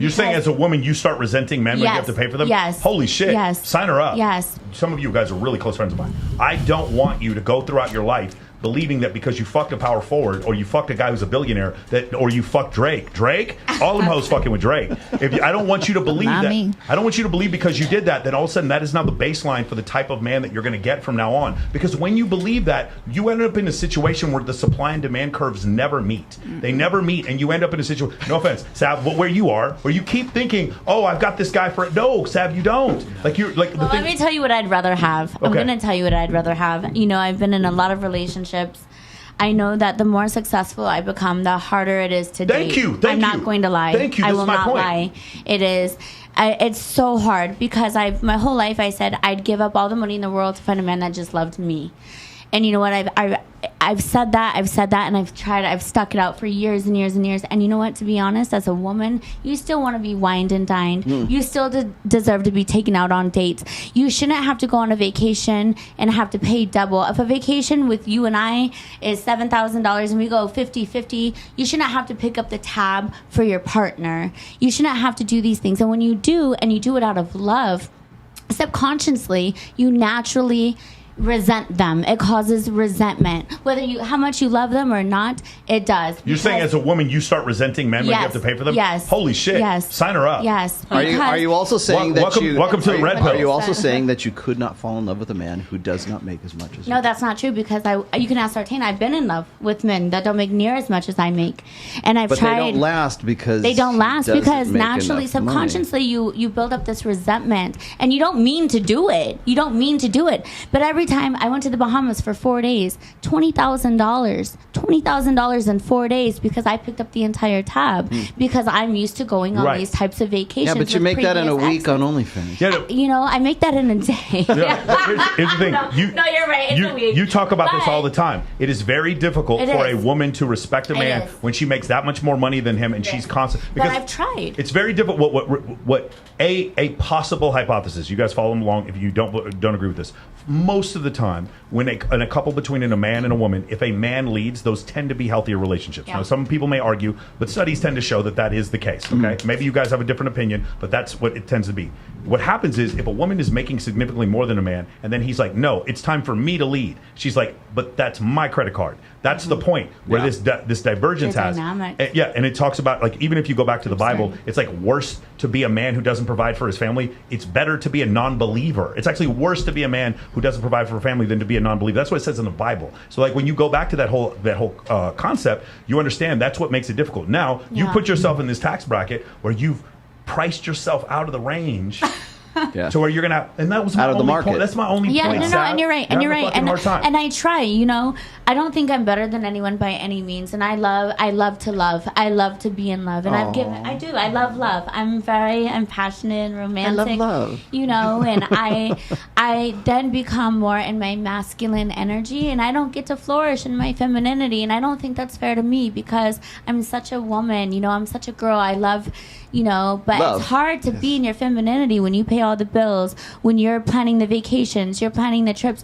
You're saying as a woman, you start resenting men when you have to pay for them? Yes. Holy shit. Yes. Sign her up. Yes. Some of you guys are really close friends of mine. I don't want you to go throughout your life believing that because you fucked a power forward or you fucked a guy who's a billionaire or you fucked Drake, all them hoes fucking with Drake. I don't want you to believe Not that. me. I don't want you to believe because you did that all of a sudden that is now the baseline for the type of man that you're going to get from now on. Because when you believe that, you end up in a situation where the supply and demand curves never meet. Mm-hmm. They never meet, and you end up in a situation. No offense, Sav, where you are, where you keep thinking, "Oh, I've got this guy for it." No, Sav, you don't. Like you're like. Well, let me tell you what I'd rather have. I'm going to tell you what I'd rather have. You know, I've been in a lot of relationships. I know that the more successful I become, the harder it is to date. I'm not going to lie. Thank you. I This will is my not point. lie. It is. It's so hard because my whole life I said I'd give up all the money in the world to find a man that just loved me. And you know what? I've said that, and I've stuck it out for years and years and years. And you know what? To be honest, as a woman, you still want to be wined and dined. You still deserve to be taken out on dates. You shouldn't have to go on a vacation and have to pay double. If a vacation with you and I is $7,000 and we go 50-50, you shouldn't have to pick up the tab for your partner. You shouldn't have to do these things. And when you do, and you do it out of love, subconsciously, you naturally resent them. It causes resentment. How much you love them or not, it does. You're saying as a woman, you start resenting men when you have to pay for them? Yes. Holy shit. Yes. Sign her up. Yes. Are you also saying welcome to the red pill. Are you also saying that you could not fall in love with a man who does not make as much as you? No, that's not true because you can ask Sartain. I've been in love with men that don't make near as much as I make, and I've tried. But they don't last because naturally, subconsciously, you build up this resentment, and you don't mean to do it. But every time I went to the Bahamas for 4 days, $20,000 in 4 days because I picked up the entire tab because I'm used to going on these types of vacations. Yeah, but you make that in a week on OnlyFans. Yeah, I make that in a day. Yeah. Here's the thing. No, you're right. It's a week. You talk about this all the time. It is very difficult for a woman to respect a man when she makes that much more money than him and she's constant. But I've tried. It's very difficult. What a possible hypothesis. You guys follow along if you don't agree with this. Most of the time, when in a couple between a man and a woman, if a man leads, those tend to be healthier relationships. Yeah. Now, some people may argue, but studies tend to show that is the case. Okay, maybe you guys have a different opinion, but that's what it tends to be. What happens is if a woman is making significantly more than a man, and then he's like, "No, it's time for me to lead." She's like, "But that's my credit card." That's the point where this divergence has. And it talks about like even if you go back to the Bible, it's like worse to be a man who doesn't provide for his family. It's better to be a non-believer. It's actually worse to be a man who doesn't provide for a family than to be a non-believer. That's what it says in the Bible. So like when you go back to that whole concept, you understand that's what makes it difficult. Now you put yourself in this tax bracket where you've priced yourself out of the range. To where you're gonna, and that was my only point. That's my only point. And you're right, and I try. I don't think I'm better than anyone by any means, and I love to love. I love to be in love, and I love love. I'm passionate and romantic. I love love. And I then become more in my masculine energy, and I don't get to flourish in my femininity, and I don't think that's fair to me because I'm such a woman. I'm such a girl. I love. But it's hard to be in your femininity when you pay all the bills, when you're planning the vacations, you're planning the trips.